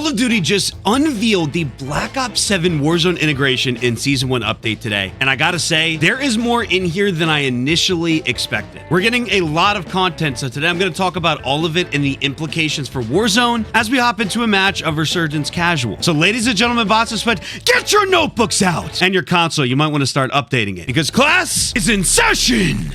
Call of Duty just unveiled the Black Ops 7 Warzone integration in Season 1 update today. And I gotta say, there is more in here than I initially expected. We're getting a lot of content, so today I'm gonna talk about all of it and the implications for Warzone as we hop into a match of Resurgence Casual. So ladies and gentlemen, bots and spud, get your notebooks out! And your console, you might want to start updating it because class is in session!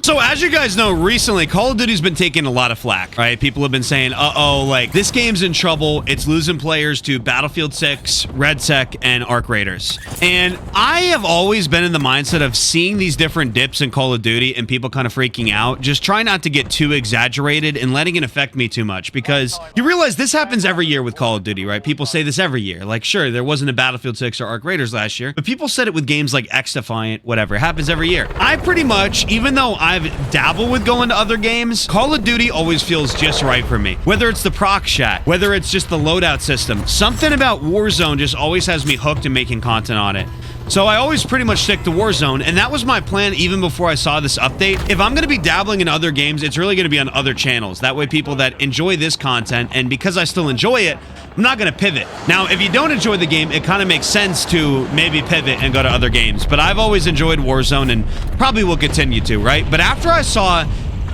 So as you guys know, recently, Call of Duty's been taking a lot of flack, right? People have been saying, uh-oh, like, this game's in trouble. It's losing players to Battlefield 6, RedSec, and Arc Raiders. And I have always been in the mindset of seeing these different dips in Call of Duty and people kind of freaking out. Just try not to get too exaggerated and letting it affect me too much because you realize this happens every year with Call of Duty, right? People say this every year. Like, sure, there wasn't a Battlefield 6 or Arc Raiders last year, but people said it with games like X-Defiant, whatever. It happens every year. I pretty much, even though I've dabbled with going to other games, Call of Duty always feels just right for me. Whether it's the proc chat, whether it's just the loadout system, something about Warzone just always has me hooked and making content on it. So I always pretty much stick to Warzone, and that was my plan even before I saw this update. If I'm going to be dabbling in other games, it's really going to be on other channels. That way people that enjoy this content, and because I still enjoy it, I'm not going to pivot. Now, if you don't enjoy the game, it kind of makes sense to maybe pivot and go to other games. But I've always enjoyed Warzone and probably will continue to, right? But after I saw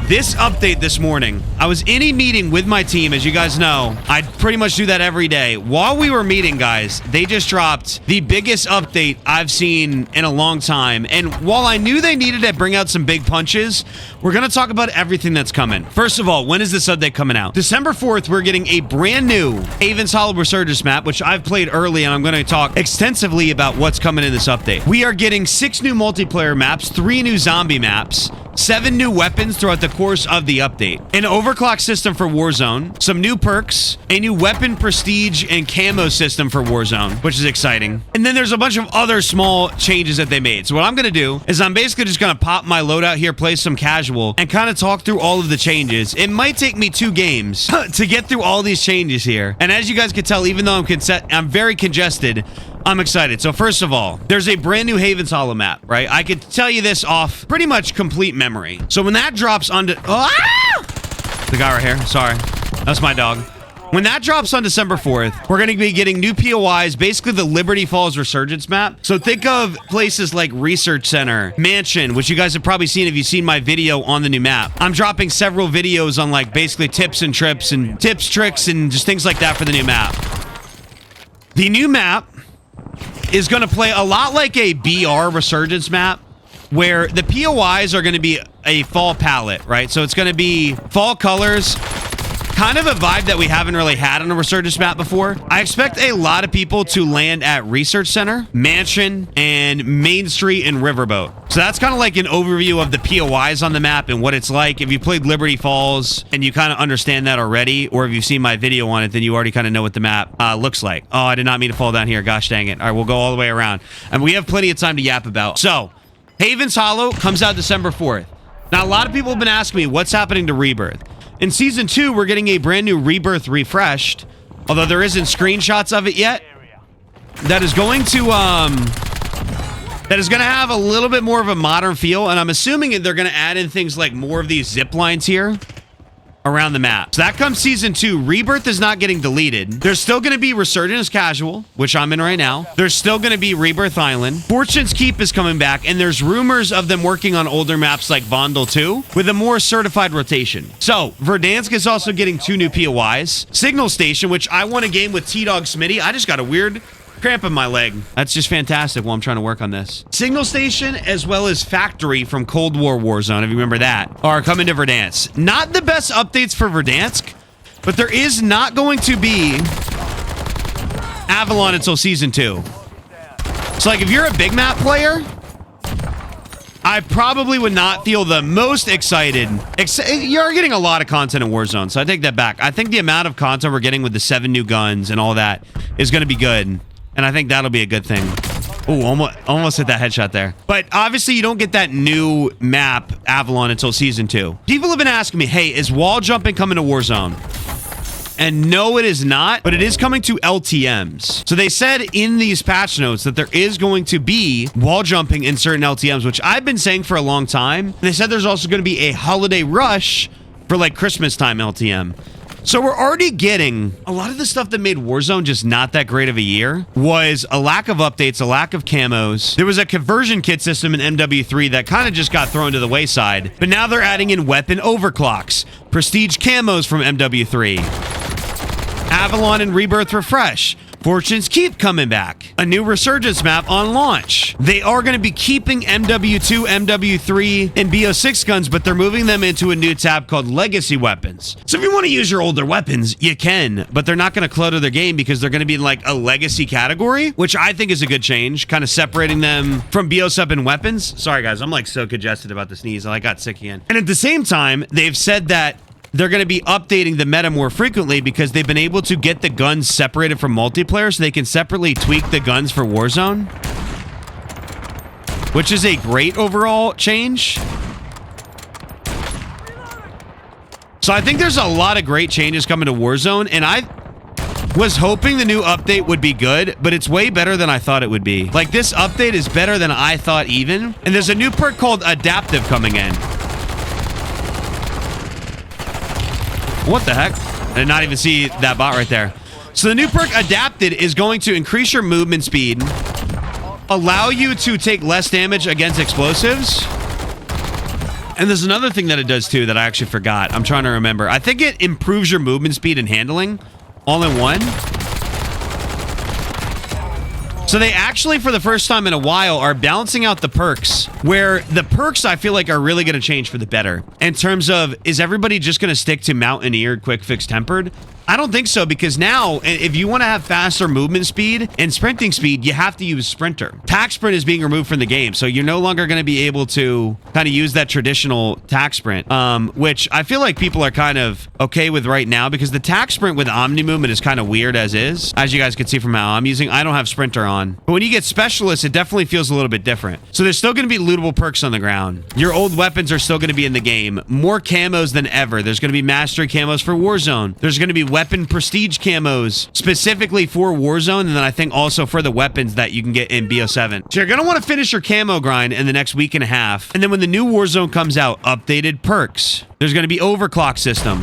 this update this morning, I was in a meeting with my team. As you guys know, I pretty much do that every day. While we were meeting, guys, they just dropped the biggest update I've seen in a long time. And while I knew they needed to bring out some big punches, we're going to talk about everything that's coming. First of all, when is this update coming out? December 4th, we're getting a brand new Havens Hollow Resurgence map, which I've played early, and I'm going to talk extensively about what's coming in this update. We are getting 6 new multiplayer maps, 3 new zombie maps, 7 new weapons throughout the course of the update, an overclock system for Warzone, some new perks, a new weapon prestige and camo system for Warzone, which is exciting. And then there's a bunch of other small changes that they made. So what I'm going to do is I'm basically just going to pop my loadout here, play some casual, and kind of talk through all of the changes. It might take me 2 games to get through all these changes here. And as you guys can tell, even though I'm very congested, I'm excited. So first of all, there's a brand new Havens Hollow map, right? I could tell you this off pretty much complete memory. So when that drops onto... The guy right here. Sorry. That's my dog. When that drops on December 4th, we're going to be getting new POIs, basically the Liberty Falls Resurgence map. So think of places like Research Center, Mansion, which you guys have probably seen if you've seen my video on the new map. I'm dropping several videos on like basically tips and trips and tips, tricks, and just things like that for the new map. The new map is going to play a lot like a BR Resurgence map, where the POIs are going to be a fall palette, right? So it's going to be fall colors, kind of a vibe that we haven't really had on a Resurgence map before. I expect a lot of people to land at Research Center, Mansion, and Main Street and Riverboat. So that's kind of like an overview of the POIs on the map and what it's like. If you played Liberty Falls and you kind of understand that already, or if you've seen my video on it, then you already kind of know what the map looks like. Oh, I did not mean to fall down here. Gosh dang it. All right, we'll go all the way around. And we have plenty of time to yap about. So, Havens Hollow comes out December 4th. Now, a lot of people have been asking me, what's happening to Rebirth? In Season 2, we're getting a brand new Rebirth refreshed, although there isn't screenshots of it yet. That is going to have a little bit more of a modern feel, and I'm assuming they're going to add in things like more of these zip lines here around the map. So that comes Season 2. Rebirth is not getting deleted. There's still going to be Resurgence Casual, which I'm in right now. There's still going to be Rebirth Island. Fortune's Keep is coming back, and there's rumors of them working on older maps like Vondel 2 with a more certified rotation. So Verdansk is also getting 2 new POIs. Signal Station, which I won a game with T-Dog Smitty. I just got a weird cramp in my leg. That's just fantastic while I'm trying to work on this. Signal Station, as well as Factory from Cold War Warzone, if you remember that, are coming to Verdansk. Not the best updates for Verdansk, but there is not going to be Avalon until Season 2. So, like, if you're a big map player, I probably would not feel the most excited. You're getting a lot of content in Warzone, so I take that back. I think the amount of content we're getting with the 7 new guns and all that is going to be good. And I think that'll be a good thing. Oh, almost hit that headshot there. But obviously, you don't get that new map, Avalon, until Season 2. People have been asking me, hey, is wall jumping coming to Warzone? And no, it is not, but it is coming to LTMs. So they said in these patch notes that there is going to be wall jumping in certain LTMs, which I've been saying for a long time. And they said there's also going to be a holiday rush for like Christmas time LTM. So we're already getting a lot of the stuff that made Warzone just not that great of a year was a lack of updates, a lack of camos. There was a conversion kit system in MW3 that kind of just got thrown to the wayside, but now they're adding in weapon overclocks, prestige camos from MW3, Avalon and Rebirth refresh. Fortunes keep coming back. A new resurgence map on launch. They are going to be keeping MW2, MW3, and BO6 guns, but they're moving them into a new tab called legacy weapons. So if you want to use your older weapons, you can, but they're not going to clutter their game because they're going to be in like a legacy category, which I think is a good change, kind of separating them from BO7 and weapons. Sorry guys, I'm like so congested about the sneeze. I got sick again. And at the same time, they've said that they're going to be updating the meta more frequently because they've been able to get the guns separated from multiplayer so they can separately tweak the guns for Warzone, which is a great overall change. So I think there's a lot of great changes coming to Warzone, and I was hoping the new update would be good, but it's way better than I thought it would be. Like, this update is better than I thought even, and there's a new perk called Adaptive coming in. What the heck? I did not even see that bot right there. So the new perk Adapted is going to increase your movement speed, allow you to take less damage against explosives. And there's another thing that it does too that I actually forgot. I'm trying to remember. I think it improves your movement speed and handling all in one. So they actually, for the first time in a while, are balancing out the perks, where the perks I feel like are really going to change for the better. In terms of, is everybody just going to stick to Mountaineered, Quick Fix, Tempered? I don't think so, because now, if you want to have faster movement speed and sprinting speed, you have to use Sprinter. Tac Sprint is being removed from the game, so you're no longer going to be able to kind of use that traditional Tac Sprint, which I feel like people are kind of okay with right now, because the Tac Sprint with Omni Movement is kind of weird as is. As you guys can see from how I'm using, I don't have Sprinter on. But when you get Specialist, it definitely feels a little bit different. So there's still going to be lootable perks on the ground. Your old weapons are still going to be in the game. More camos than ever. There's going to be Mastery camos for Warzone. There's going to be weapon prestige camos specifically for Warzone, and then I think also for the weapons that you can get in BO7. So you're going to want to finish your camo grind in the next week and a half. And then when the new Warzone comes out, updated perks. There's going to be overclock system.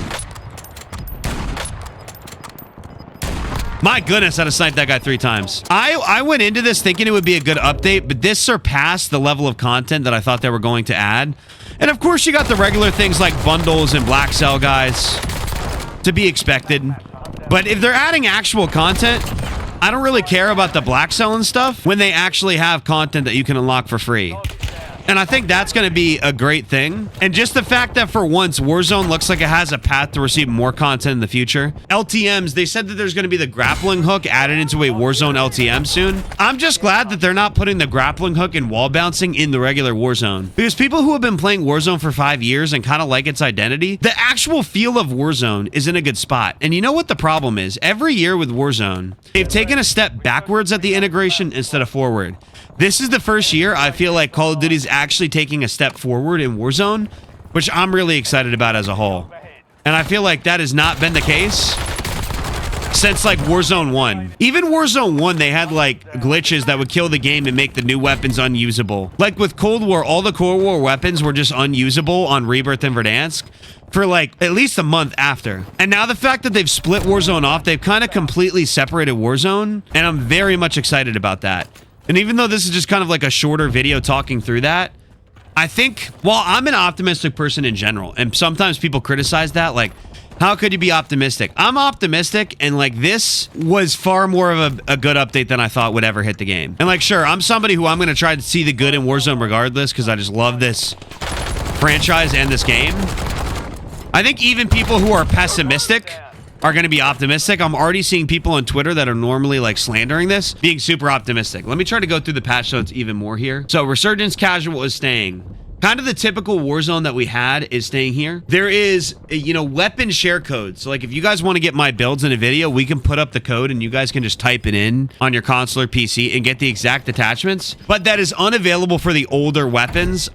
My goodness, I'd have sniped that guy 3 times. I went into this thinking it would be a good update, but this surpassed the level of content that I thought they were going to add. And of course, you got the regular things like bundles and blackcell guys to be expected. But if they're adding actual content, I don't really care about the blackcell and stuff when they actually have content that you can unlock for free. And I think that's going to be a great thing. And just the fact that for once, Warzone looks like it has a path to receive more content in the future. LTMs, they said that there's going to be the grappling hook added into a Warzone LTM soon. I'm just glad that they're not putting the grappling hook and wall bouncing in the regular Warzone. Because people who have been playing Warzone for 5 years and kind of like its identity, the actual feel of Warzone is in a good spot. And you know what the problem is? Every year with Warzone, they've taken a step backwards at the integration instead of forward. This is the first year I feel like Call of Duty's actually taking a step forward in Warzone, which I'm really excited about as a whole. And I feel like that has not been the case since like Warzone 1. Even Warzone 1, they had like glitches that would kill the game and make the new weapons unusable. Like with Cold War, all the Cold War weapons were just unusable on Rebirth and Verdansk for like at least a month after. And now the fact that they've split Warzone off, they've kind of completely separated Warzone, and I'm very much excited about that. And even though this is just kind of like a shorter video talking through that, I think, well, I'm an optimistic person in general, and sometimes people criticize that, like, how could you be optimistic? I'm optimistic, and like this was far more of a good update than I thought would ever hit the game. And like, sure, I'm somebody who I'm going to try to see the good in Warzone regardless, because I just love this franchise and this game. I think even people who are pessimistic are going to be optimistic. I'm already seeing people on Twitter that are normally like slandering this being super optimistic. Let me try to go through the patch notes even more here. So Resurgence Casual is staying. Kind of the typical Warzone that we had is staying here. There is, you know, weapon share codes. So like if you guys want to get my builds in a video, we can put up the code and you guys can just type it in on your console or PC and get the exact attachments. But that is unavailable for the older weapons.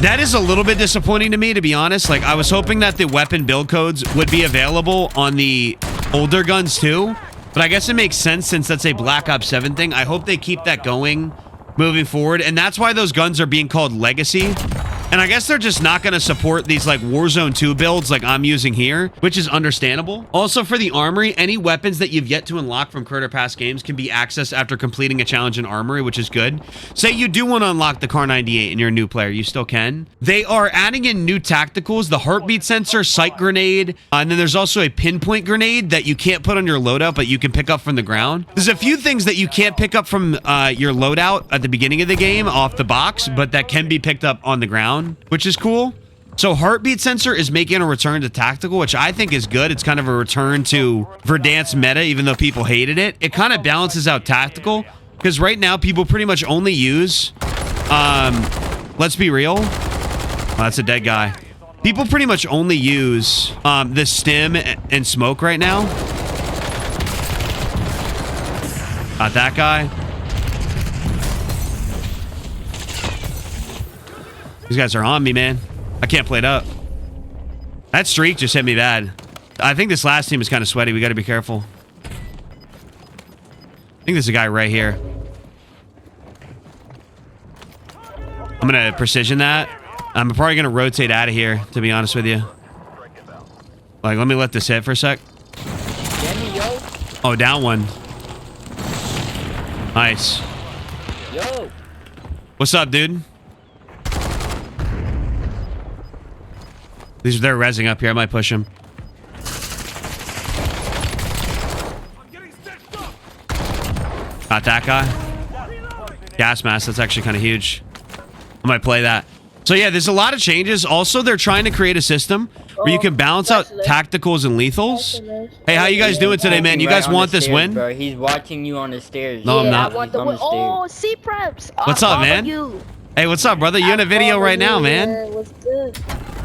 That is a little bit disappointing to me, to be honest. Like, I was hoping that the weapon build codes would be available on the older guns too, but I guess it makes sense since that's a Black Ops 7 thing. I hope they keep that going moving forward, and that's why those guns are being called Legacy. And And I guess they're just not going to support these like Warzone 2 builds like I'm using here, which is understandable. Also for the armory, any weapons that you've yet to unlock from current or past games can be accessed after completing a challenge in armory, which is good. Say you do want to unlock the Car 98 and you're a new player, you still can. They are adding in new tacticals, the heartbeat sensor, sight grenade, and then there's also a pinpoint grenade that you can't put on your loadout, but you can pick up from the ground. There's a few things that you can't pick up from your loadout at the beginning of the game off the box, but that can be picked up on the ground, which is cool. So heartbeat sensor is making a return to tactical, which I think is good. It's kind of a return to Verdansk meta, even though people hated it. It kind of balances out tactical because right now people pretty much only use, let's be real. Oh, that's a dead guy. People pretty much only use the stim and smoke right now. Got that guy. These guys are on me, man. I can't play it up. That streak just hit me bad. I think this last team is kind of sweaty. We got to be careful. I think there's a guy right here. I'm going to precision that. I'm probably going to rotate out of here, to be honest with you. Like, let me let this hit for a sec. Oh, down one. Nice. Yo. What's up, dude? They're rezzing up here. I might push him. Got that guy. Gas mask. That's actually kind of huge. I might play that. So yeah, there's a lot of changes. Also, they're trying to create a system where you can balance out tacticals and lethals. Hey, how you guys doing today, man? You guys want this win? Bro, he's watching you on the stairs. No, I'm not. I want the win. Oh, C-Preps. What's up, man? Hey, what's up, brother? You in a video right now, man? What's good?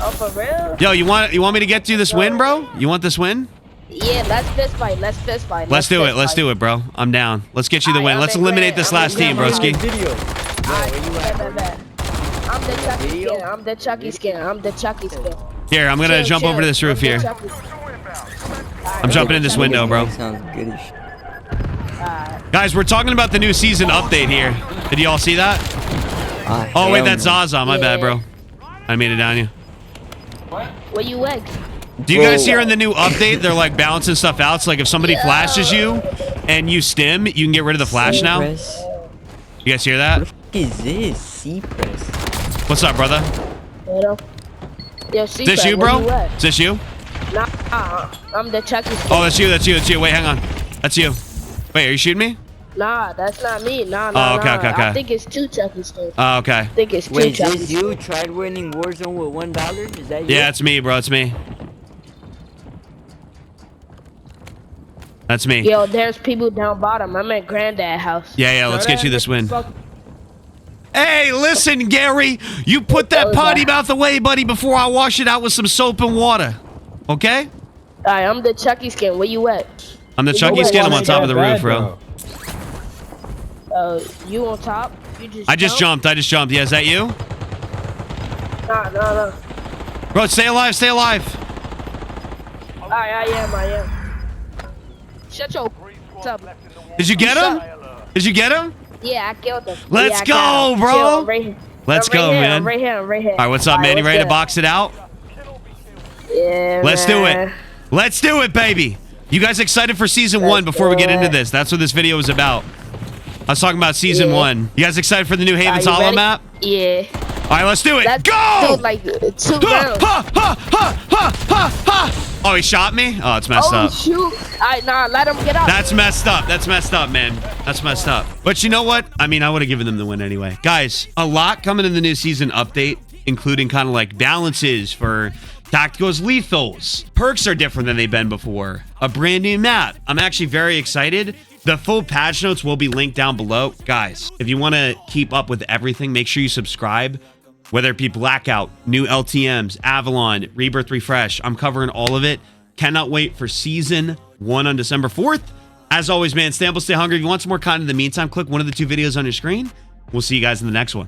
Oh, for real? Yo, you want me to get you this win, bro? You want this win? Yeah, let's fist fight. Let's fist fight. Let's do it. Let's do it, bro. I'm down. Let's get you the win. Let's eliminate this last team, broski. I'm the Chucky skin. I'm the Chucky skin. I'm the Chucky skin. Here, I'm gonna jump over to this roof here. I'm jumping in this window, bro. Sounds goodish. Guys, we're talking about the new season update here. Did you all see that? Oh wait, that's Zaza. My bad, bro. I made it down you. Where you at? Do you guys hear in the new update they're like balancing stuff out? So like if somebody flashes you and you stim, you can get rid of the flash now. You guys hear that? What is this? C-Press. What's up, brother? Yo, Is this you, bro? Is this you? Nah, I'm the Chucky skin. Oh, that's you. That's you. That's you. Wait, hang on. That's you. Wait, are you shooting me? Nah, that's not me. Nah. Oh, okay. I think it's two Chucky skins. Oh, okay. I think it's two Wait, Chucky is this you? Tried winning Warzone with $1? Is that you? Yeah, it's me, bro. It's me. That's me. Yo, there's people down bottom. I'm at Granddad house. Yeah. Let's get you this win. Hey, listen, Gary. You put that potty mouth away, buddy, before I wash it out with some soap and water. Okay? Alright, I'm the Chucky skin. Where you at? I'm the Chucky skin. I'm on top of the roof, bro. You on top? You I just jumped. Yeah, is that you? Nah. Bro, stay alive. Stay alive. I am. Shut your up. Did you get him? Did you get him? Yeah, I killed him. Let's go, bro. Let's go, man. I'm right here. All right, what's up, man? You ready to box it out? Yeah, Let's do it. Let's do it, baby. You guys excited for season 1 before we get into this? That's what this video is about. I was talking about season 1. You guys excited for the new Havens Hollow map? Yeah. All right, let's do it. That's Go! like 2 rounds. Oh, he shot me? Oh, it's messed up. Oh, shoot. Alright, nah, let him get up. That's messed up. That's messed up, man. That's messed up. But you know what? I mean, I would have given them the win anyway. Guys, a lot coming in the new season update, including kind of like balances for tacticals, lethals. Perks are different than they've been before. A brand new map. I'm actually very excited. The full patch notes will be linked down below. Guys, if you want to keep up with everything, make sure you subscribe. Whether it be Blackout, new LTMs, Avalon, Rebirth Refresh. I'm covering all of it. Cannot wait for season 1 on December 4th. As always, man, stay humble, stay hungry. If you want some more content in the meantime, click one of the 2 videos on your screen. We'll see you guys in the next one.